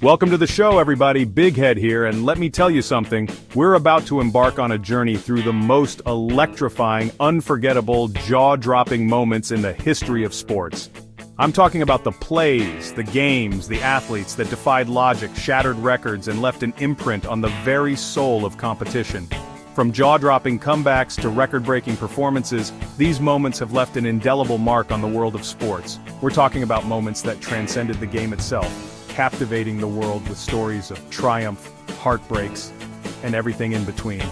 Welcome to the show, everybody. Big Head here, and let me tell you something. We're about to embark on a journey through the most electrifying, unforgettable, jaw-dropping moments in the history of sports. I'm talking about the plays, the games, the athletes that defied logic, shattered records, and left an imprint on the very soul of competition. From jaw-dropping comebacks to record-breaking performances, these moments have left an indelible mark on the world of sports. We're talking about moments that transcended the game itself, captivating the world with stories of triumph, heartbreaks, and everything in between.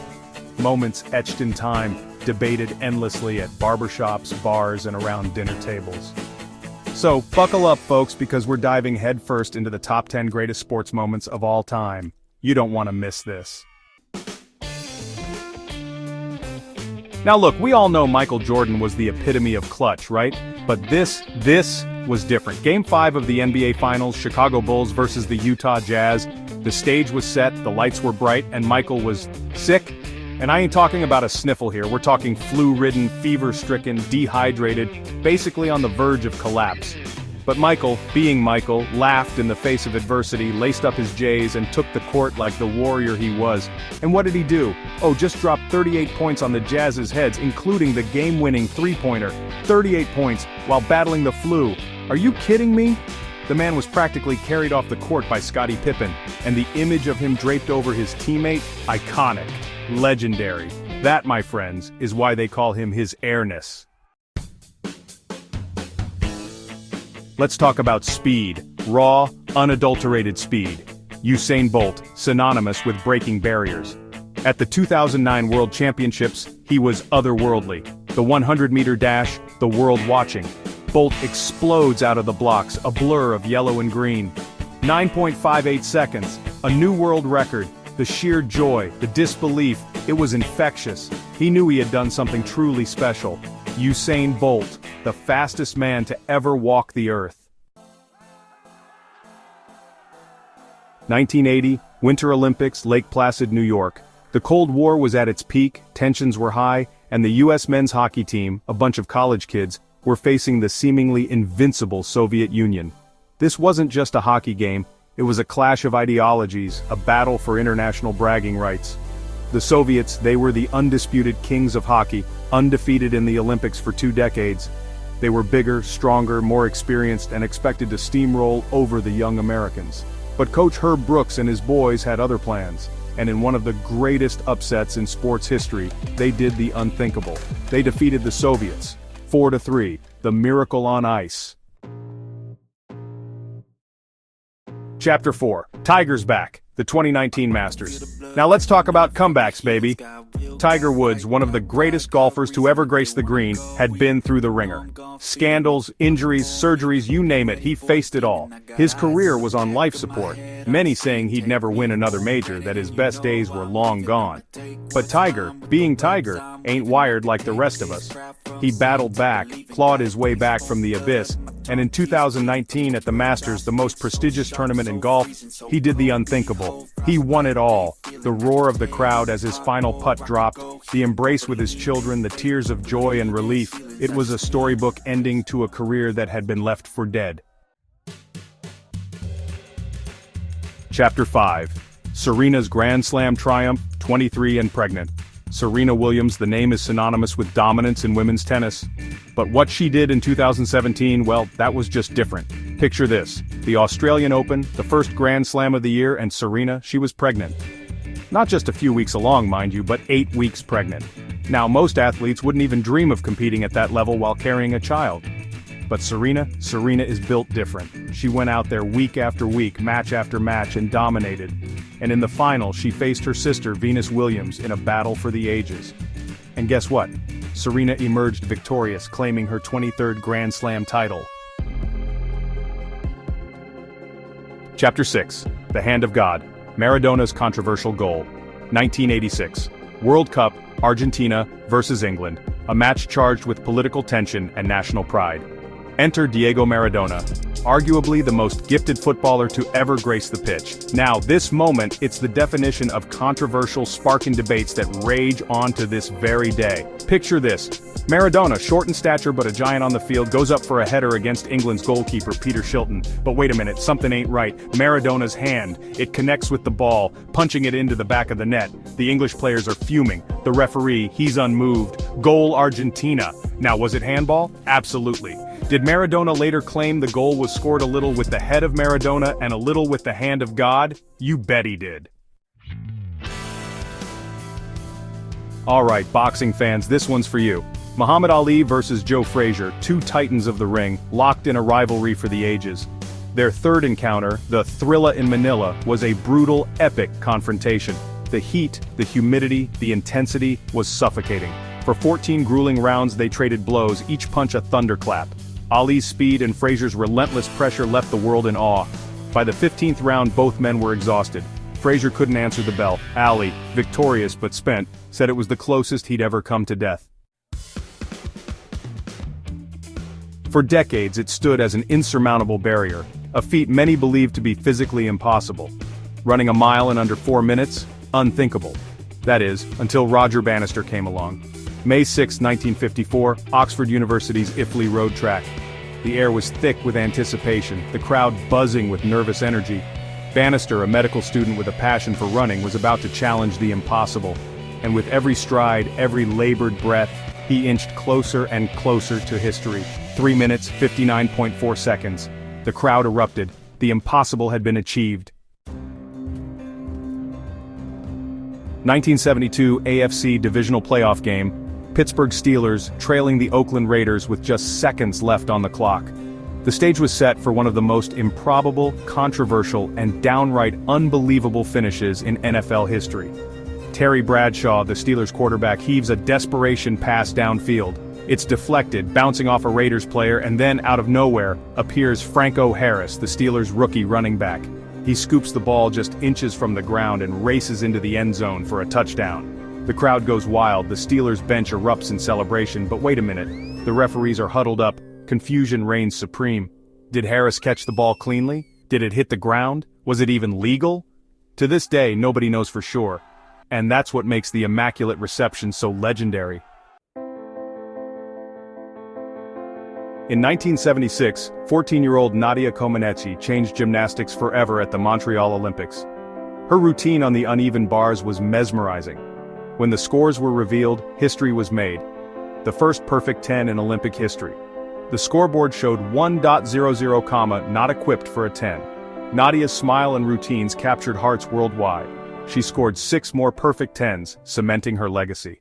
Moments etched in time, debated endlessly at barbershops, bars, and around dinner tables. So, buckle up, folks, because we're diving headfirst into the top 10 greatest sports moments of all time. You don't want to miss this. Now look, we all know Michael Jordan was the epitome of clutch, right? But this was different. Game 5 of the NBA Finals, Chicago Bulls versus the Utah Jazz. The stage was set, the lights were bright, and Michael was sick. And I ain't talking about a sniffle here, we're talking flu-ridden, fever-stricken, dehydrated, basically on the verge of collapse. But Michael, being Michael, laughed in the face of adversity, laced up his J's, and took the court like the warrior he was. And what did he do? Oh, just dropped 38 points on the Jazz's heads, including the game-winning three-pointer. 38 points, while battling the flu. Are you kidding me? The man was practically carried off the court by Scottie Pippen, and the image of him draped over his teammate, iconic, legendary. That, my friends, is why they call him his airness. Let's talk about speed. Raw, unadulterated speed. Usain Bolt, synonymous with breaking barriers. At the 2009 World Championships, he was otherworldly. The 100-meter dash, the world watching. Bolt explodes out of the blocks, a blur of yellow and green. 9.58 seconds, a new world record. The sheer joy, the disbelief, it was infectious. He knew he had done something truly special. Usain Bolt, the fastest man to ever walk the earth. 1980, Winter Olympics, Lake Placid, New York. The Cold War was at its peak, tensions were high, and the U.S. men's hockey team, a bunch of college kids, were facing the seemingly invincible Soviet Union. This wasn't just a hockey game, it was a clash of ideologies, a battle for international bragging rights. The Soviets, they were the undisputed kings of hockey, undefeated in the Olympics for 2 decades. They were bigger, stronger, more experienced, and expected to steamroll over the young Americans. But Coach Herb Brooks and his boys had other plans, and in one of the greatest upsets in sports history, they did the unthinkable. They defeated the Soviets, 4-3, the miracle on ice. Chapter 4, Tiger's Back, the 2019 Masters. Now let's talk about comebacks, baby. Tiger Woods, one of the greatest golfers to ever grace the green, had been through the ringer. Scandals, injuries, surgeries, you name it, he faced it all. His career was on life support, many saying he'd never win another major, that his best days were long gone. But Tiger, being Tiger, ain't wired like the rest of us. He battled back, clawed his way back from the abyss, and in 2019 at the Masters, the most prestigious tournament in golf, he did the unthinkable. He won it all. The roar of the crowd as his final putt dropped, the embrace with his children, the tears of joy and relief. It was a storybook ending to a career that had been left for dead. Chapter 5. Serena's Grand Slam triumph, 23 and pregnant. Serena Williams, the name is synonymous with dominance in women's tennis. But what she did in 2017, well, that was just different. Picture this, the Australian Open, the first Grand Slam of the year, and Serena, she was pregnant. Not just a few weeks along, mind you, but 8 weeks pregnant. Now, most athletes wouldn't even dream of competing at that level while carrying a child. But Serena is built different. She went out there week after week, match after match, and dominated. And in the final, she faced her sister, Venus Williams, in a battle for the ages. And guess what? Serena emerged victorious, claiming her 23rd Grand Slam title. Chapter 6. The Hand of God. Maradona's controversial goal. 1986. World Cup, Argentina versus England. A match charged with political tension and national pride. Enter Diego Maradona, arguably the most gifted footballer to ever grace the pitch. Now, this moment, it's the definition of controversial, sparking debates that rage on to this very day. Picture this. Maradona, short in stature but a giant on the field, goes up for a header against England's goalkeeper Peter Shilton. But wait a minute, something ain't right. Maradona's hand, it connects with the ball, punching it into the back of the net. The English players are fuming. The referee, he's unmoved. Goal Argentina. Now, was it handball? Absolutely. Did Maradona later claim the goal was scored a little with the head of Maradona and a little with the hand of God? You bet he did. Alright, boxing fans, this one's for you. Muhammad Ali versus Joe Frazier, two titans of the ring, locked in a rivalry for the ages. Their third encounter, the Thrilla in Manila, was a brutal, epic confrontation. The heat, the humidity, the intensity was suffocating. For 14 grueling rounds they traded blows, each punch a thunderclap. Ali's speed and Frazier's relentless pressure left the world in awe. By the 15th round both men were exhausted. Frazier couldn't answer the bell. Ali, victorious but spent, said it was the closest he'd ever come to death. For decades it stood as an insurmountable barrier, a feat many believed to be physically impossible. Running a mile in under 4 minutes? Unthinkable. That is, until Roger Bannister came along. May 6, 1954, Oxford University's Iffley Road Track. The air was thick with anticipation, the crowd buzzing with nervous energy. Bannister, a medical student with a passion for running, was about to challenge the impossible. And with every stride, every labored breath, he inched closer and closer to history. 3 minutes, 59.4 seconds. The crowd erupted. The impossible had been achieved. 1972 AFC Divisional Playoff Game. Pittsburgh Steelers trailing the Oakland Raiders with just seconds left on the clock. The stage was set for one of the most improbable, controversial, and downright unbelievable finishes in NFL history. Terry Bradshaw, the Steelers quarterback, heaves a desperation pass downfield. It's deflected, bouncing off a Raiders player, and then, out of nowhere, appears Franco Harris, the Steelers' rookie running back. He scoops the ball just inches from the ground and races into the end zone for a touchdown. The crowd goes wild, the Steelers bench erupts in celebration, but wait a minute. The referees are huddled up, confusion reigns supreme. Did Harris catch the ball cleanly? Did it hit the ground? Was it even legal? To this day, nobody knows for sure. And that's what makes the Immaculate Reception so legendary. In 1976, 14-year-old Nadia Comaneci changed gymnastics forever at the Montreal Olympics. Her routine on the uneven bars was mesmerizing. When the scores were revealed, history was made. The first perfect 10 in Olympic history. The scoreboard showed 1.00, not equipped for a 10. Nadia's smile and routines captured hearts worldwide. She scored 6 more perfect 10s, cementing her legacy.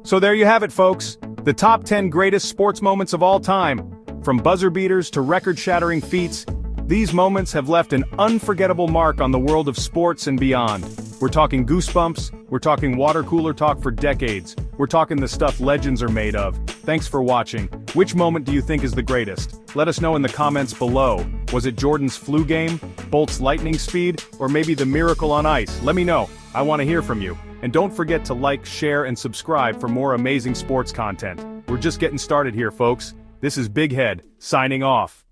So there you have it, folks. The top 10 greatest sports moments of all time. From buzzer beaters to record-shattering feats, these moments have left an unforgettable mark on the world of sports and beyond. We're talking goosebumps, we're talking water cooler talk for decades, we're talking the stuff legends are made of. Thanks for watching. Which moment do you think is the greatest? Let us know in the comments below. Was it Jordan's flu game, Bolt's lightning speed, or maybe the miracle on ice? Let me know. I want to hear from you. And don't forget to like, share, and subscribe for more amazing sports content. We're just getting started here, folks. This is Big Head, signing off.